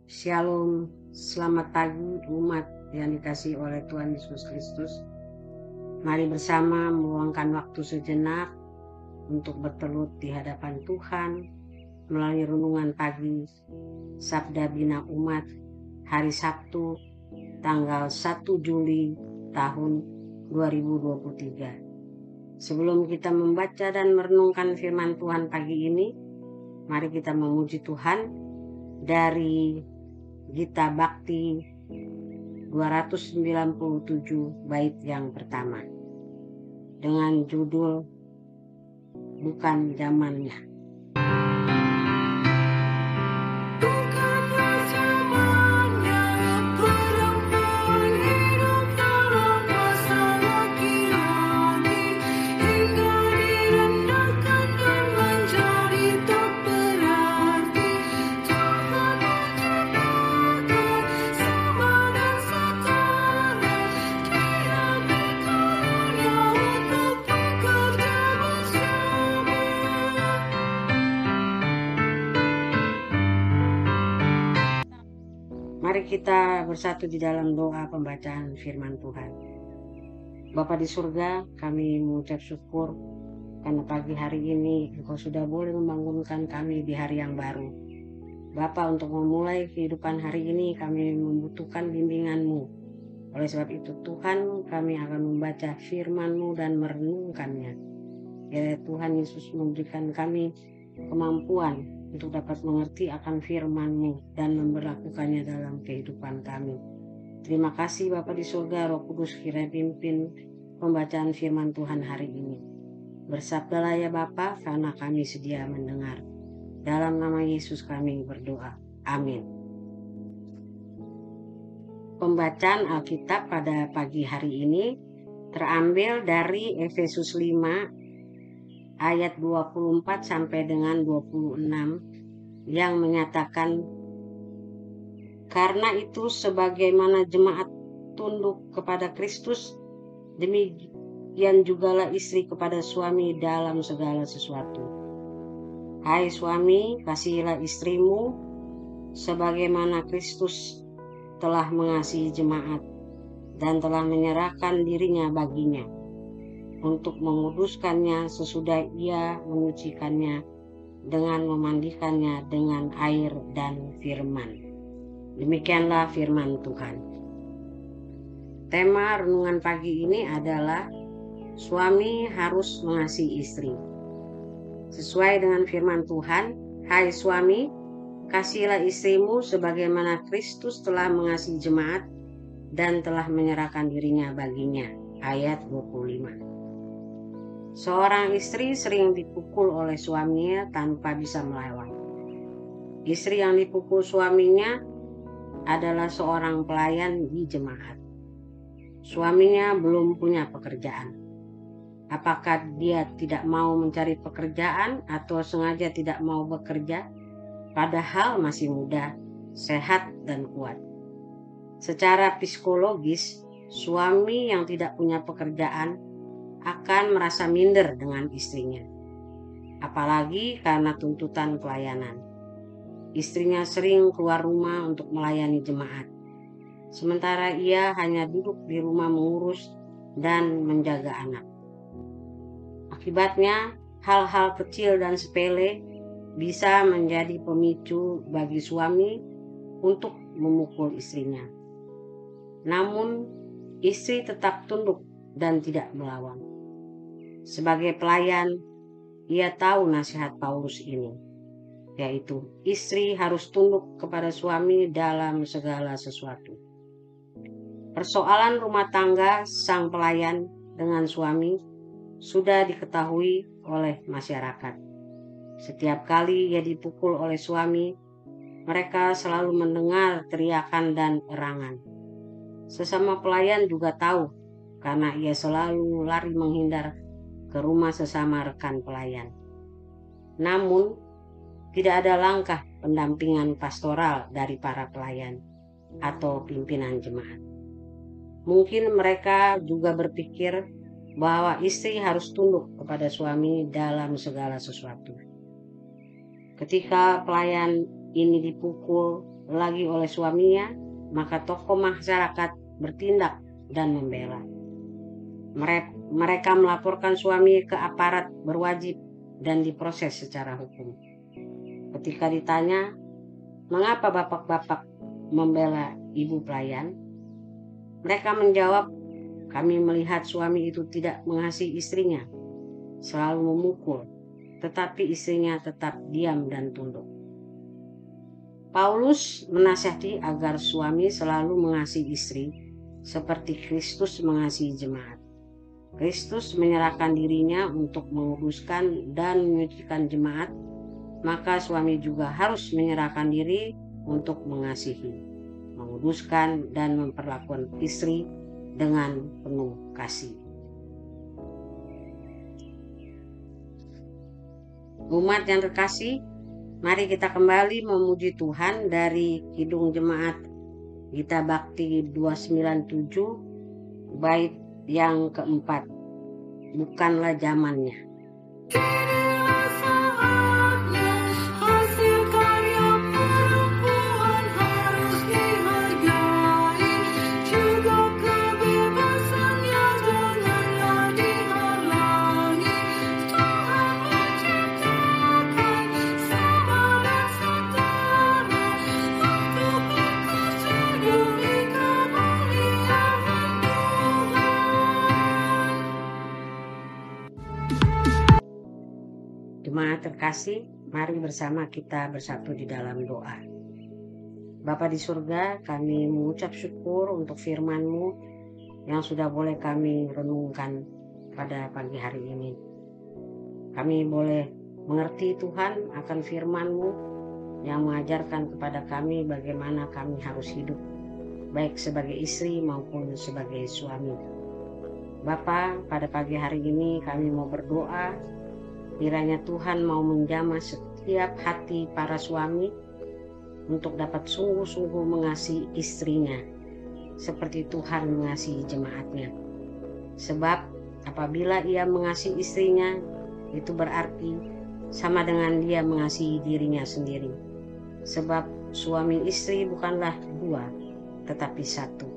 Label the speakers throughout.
Speaker 1: Shalom, selamat pagi umat yang dikasihi oleh Tuhan Yesus Kristus. Mari bersama meluangkan waktu sejenak untuk bertelut di hadapan Tuhan melalui renungan pagi Sabda Bina Umat hari Sabtu tanggal 1 Juli tahun 2023. Sebelum kita membaca dan merenungkan firman Tuhan pagi ini, mari kita memuji Tuhan dari Gita Bakti 297 bait yang pertama dengan judul Bukan Zamannya. Mari kita bersatu di dalam doa pembacaan firman Tuhan. Bapa di surga, kami mengucap syukur karena pagi hari ini Engkau sudah boleh membangunkan kami di hari yang baru. Bapa, untuk memulai kehidupan hari ini kami membutuhkan bimbingan-Mu. Oleh sebab itu Tuhan, kami akan membaca firman-Mu dan merenungkannya. Ya Tuhan Yesus, memberikan kami kemampuan untuk dapat mengerti akan firman-Mu dan memberlakukannya dalam kehidupan kami. Terima kasih Bapa di surga, Roh Kudus kiranya pimpin pembacaan firman Tuhan hari ini. Bersabdalah ya Bapa, karena kami sedia mendengar. Dalam nama Yesus kami berdoa. Amin. Pembacaan Alkitab pada pagi hari ini terambil dari Efesus 5 ayat 24 sampai dengan 26 yang menyatakan, karena itu sebagaimana jemaat tunduk kepada Kristus, demikian jugalah istri kepada suami dalam segala sesuatu. Hai suami, kasihilah istrimu sebagaimana Kristus telah mengasihi jemaat dan telah menyerahkan dirinya baginya untuk menguduskannya sesudah ia menyucikannya dengan memandikannya dengan air dan firman. Demikianlah firman Tuhan. Tema renungan pagi ini adalah suami harus mengasihi istri. Sesuai dengan firman Tuhan, hai suami, kasihilah istrimu sebagaimana Kristus telah mengasihi jemaat dan telah menyerahkan dirinya baginya. Ayat 25. Seorang istri sering dipukul oleh suaminya tanpa bisa melawan. Istri yang dipukul suaminya adalah seorang pelayan di jemaat. Suaminya belum punya pekerjaan. Apakah dia tidak mau mencari pekerjaan atau sengaja tidak mau bekerja? Padahal masih muda, sehat dan kuat. Secara psikologis, suami yang tidak punya pekerjaan akan merasa minder dengan istrinya. Apalagi karena tuntutan pelayanan. Istrinya sering keluar rumah untuk melayani jemaat. Sementara ia hanya duduk di rumah mengurus dan menjaga anak. Akibatnya, hal-hal kecil dan sepele bisa menjadi pemicu bagi suami untuk memukul istrinya. Namun, istri tetap tunduk dan tidak melawan. Sebagai pelayan, ia tahu nasihat Paulus ini, yaitu istri harus tunduk kepada suami dalam segala sesuatu. Persoalan rumah tangga sang pelayan dengan suami sudah diketahui oleh masyarakat. Setiap kali ia dipukul oleh suami, mereka selalu mendengar teriakan dan erangan. Sesama pelayan juga tahu, karena ia selalu lari menghindar ke rumah sesama rekan pelayan. Namun, tidak ada langkah pendampingan pastoral dari para pelayan atau pimpinan jemaat. Mungkin mereka juga berpikir bahwa istri harus tunduk kepada suami dalam segala sesuatu. Ketika pelayan ini dipukul, lagi oleh suaminya, maka tokoh masyarakat bertindak dan membela. Mereka melaporkan suami ke aparat berwajib dan diproses secara hukum. Ketika ditanya, mengapa bapak-bapak membela ibu pelayan? Mereka menjawab, kami melihat suami itu tidak mengasihi istrinya, selalu memukul, tetapi istrinya tetap diam dan tunduk. Paulus menasihati agar suami selalu mengasihi istri seperti Kristus mengasihi jemaat. Kristus menyerahkan dirinya untuk menguduskan dan menyucikan jemaat, maka suami juga harus menyerahkan diri untuk mengasihi, menguduskan, dan memperlakukan istri dengan penuh kasih. Umat yang terkasih, mari kita kembali memuji Tuhan dari Kidung Jemaat Gita Bakti 297, bait yang keempat, bukanlah zamannya. Jemaat terkasih, mari bersama kita bersatu di dalam doa. Bapa di surga, kami mengucap syukur untuk firman-Mu yang sudah boleh kami renungkan pada pagi hari ini. Kami boleh mengerti Tuhan akan firman-Mu yang mengajarkan kepada kami bagaimana kami harus hidup, baik sebagai istri maupun sebagai suami. Bapa, pada pagi hari ini kami mau berdoa, kiranya Tuhan mau menjamah setiap hati para suami untuk dapat sungguh-sungguh mengasihi istrinya seperti Tuhan mengasihi jemaatnya. Sebab apabila ia mengasihi istrinya, itu berarti sama dengan dia mengasihi dirinya sendiri. Sebab suami istri bukanlah dua, tetapi satu.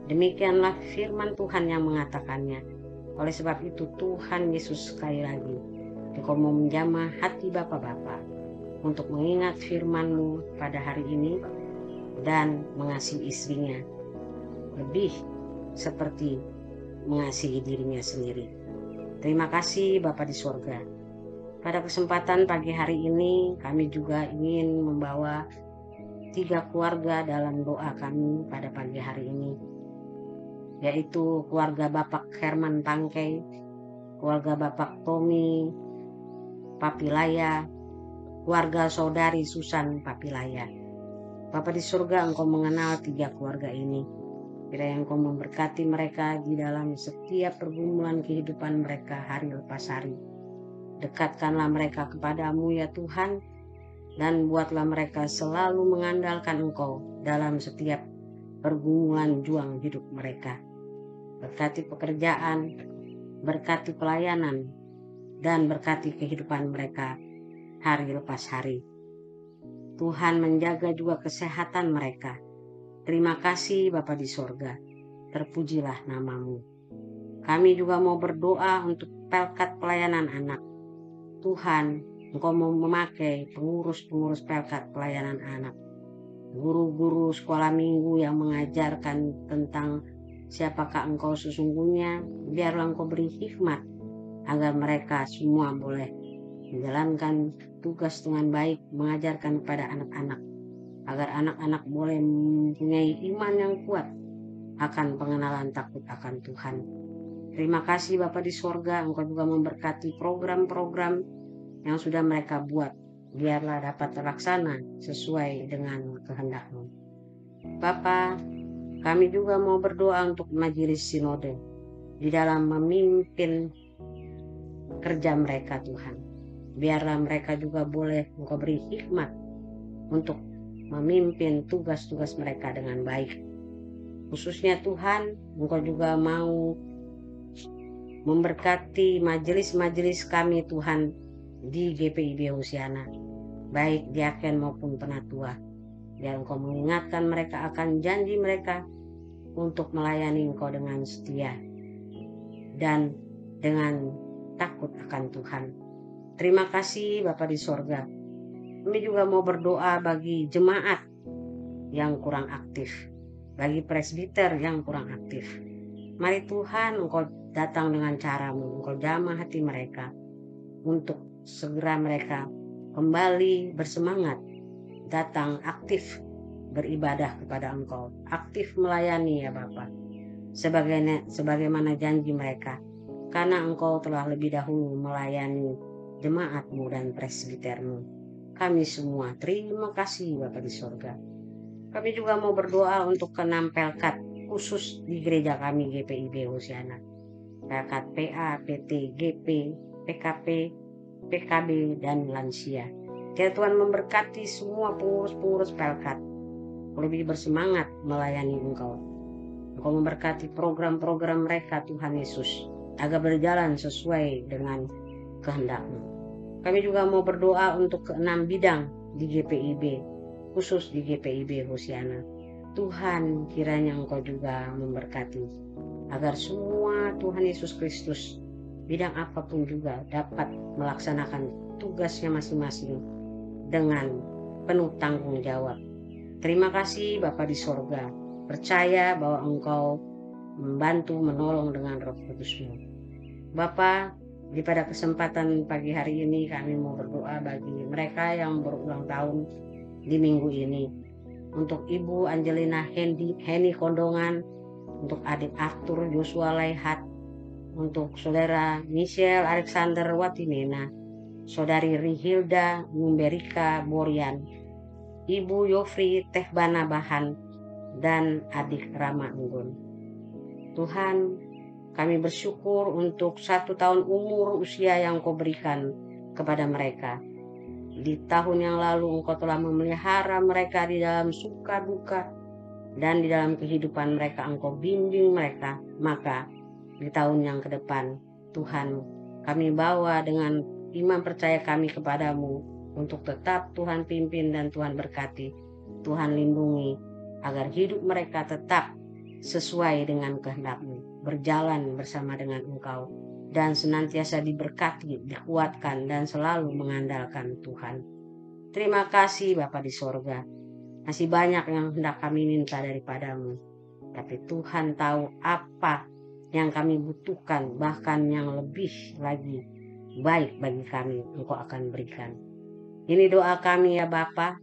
Speaker 1: Demikianlah firman Tuhan yang mengatakannya. Oleh sebab itu Tuhan Yesus sekali lagi, Engkau mau menjamah hati bapak-bapak untuk mengingat firman-Mu pada hari ini dan mengasihi istrinya lebih seperti mengasihi dirinya sendiri. Terima kasih Bapa di surga. Pada kesempatan pagi hari ini kami juga ingin membawa 3 keluarga dalam doa kami pada pagi hari ini, yaitu keluarga Bapak Herman Pangkei, keluarga Bapak Tommy Papilaya, keluarga saudari Susan Papilaya. Bapa di surga, Engkau mengenal 3 keluarga ini. Kiranya Engkau memberkati mereka di dalam setiap pergumulan kehidupan mereka hari lepas hari. Dekatkanlah mereka kepadamu ya Tuhan, dan buatlah mereka selalu mengandalkan Engkau dalam setiap pergumulan juang hidup mereka. Berkati pekerjaan, berkati pelayanan, dan berkati kehidupan mereka hari lepas hari. Tuhan menjaga juga kesehatan mereka. Terima kasih Bapa di sorga, terpujilah nama-Mu. Kami juga mau berdoa untuk pelkat pelayanan anak. Tuhan, Engkau mau memakai pengurus-pengurus pelkat pelayanan anak, guru-guru sekolah minggu yang mengajarkan tentang siapakah Engkau sesungguhnya. Biarlah Engkau beri hikmat agar mereka semua boleh menjalankan tugas dengan baik, mengajarkan kepada anak-anak, agar anak-anak boleh mempunyai iman yang kuat akan pengenalan takut akan Tuhan. Terima kasih Bapa di sorga, Engkau juga memberkati program-program yang sudah mereka buat, biarlah dapat terlaksana sesuai dengan kehendak-Mu. Bapa, kami juga mau berdoa untuk majelis sinode di dalam memimpin kerja mereka Tuhan. Biarlah mereka juga boleh Engkau beri hikmat untuk memimpin tugas-tugas mereka dengan baik. Khususnya Tuhan, Engkau juga mau memberkati majelis-majelis kami Tuhan di GPIB Hosiana, baik diaken maupun penatua. Biar Engkau mengingatkan mereka akan janji mereka untuk melayani Engkau dengan setia dan dengan takut akan Tuhan. Terima kasih Bapa di sorga. Kami juga mau berdoa bagi jemaat yang kurang aktif, bagi presbiter yang kurang aktif. Mari Tuhan Engkau datang dengan cara-Mu, Engkau jamah hati mereka untuk segera mereka kembali bersemangat, datang aktif beribadah kepada Engkau, aktif melayani ya Bapa, sebagaimana janji mereka, karena Engkau telah lebih dahulu melayani jemaat-Mu dan presbiter-Mu. Kami semua terima kasih Bapa di sorga. Kami juga mau berdoa untuk ke-6 pelkat khusus di gereja kami GPIB Hosiana. Pelkat PA, PT, GP, PKP, PKB, dan lansia. Kiranya Tuhan memberkati semua pengurus-pengurus pelkat lebih bersemangat melayani Engkau. Engkau memberkati program-program mereka Tuhan Yesus agar berjalan sesuai dengan kehendak-Mu. Kami juga mau berdoa untuk ke-6 bidang di GPIB, khusus di GPIB Hosiana. Tuhan kiranya Engkau juga memberkati agar semua Tuhan Yesus Kristus bidang apapun juga dapat melaksanakan tugasnya masing-masing dengan penuh tanggung jawab. Terima kasih Bapa di sorga. Percaya bahwa Engkau membantu menolong dengan Roh Kudus-Mu. Bapa, di pada kesempatan pagi hari ini kami mau berdoa bagi mereka yang berulang tahun di minggu ini. Untuk Ibu Angelina Heni Kondongan, untuk adik Arthur Joshua Laihat, untuk saudara Michelle Alexander Watimena, saudari Rihilda Numberika Borian, Ibu Yofri Tehbana Bahan, dan adik Rama Enggun. Tuhan, kami bersyukur untuk 1 tahun umur usia yang Kau berikan kepada mereka. Di tahun yang lalu Engkau telah memelihara mereka di dalam suka duka, dan di dalam kehidupan mereka Engkau bimbing mereka. Maka di tahun yang ke depan, Tuhan, kami bawa dengan iman percaya kami kepadamu untuk tetap Tuhan pimpin dan Tuhan berkati, Tuhan lindungi, agar hidup mereka tetap sesuai dengan kehendak-Mu, berjalan bersama dengan Engkau, dan senantiasa diberkati, dikuatkan, dan selalu mengandalkan Tuhan. Terima kasih Bapa di sorga. Masih banyak yang hendak kami minta daripada-Mu, tapi Tuhan tahu apa yang kami butuhkan, bahkan yang lebih lagi baik bagi kami Engkau akan berikan. Ini doa kami ya Bapa.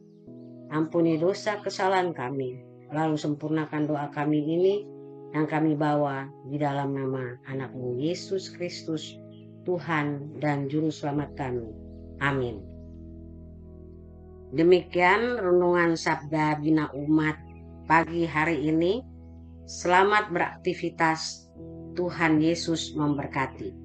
Speaker 1: Ampuni dosa kesalahan kami, lalu sempurnakan doa kami ini yang kami bawa di dalam nama anak-Mu Yesus Kristus, Tuhan dan Juru Selamat kami. Amin. Demikian renungan Sabda Bina Umat pagi hari ini. Selamat beraktivitas. Tuhan Yesus memberkati.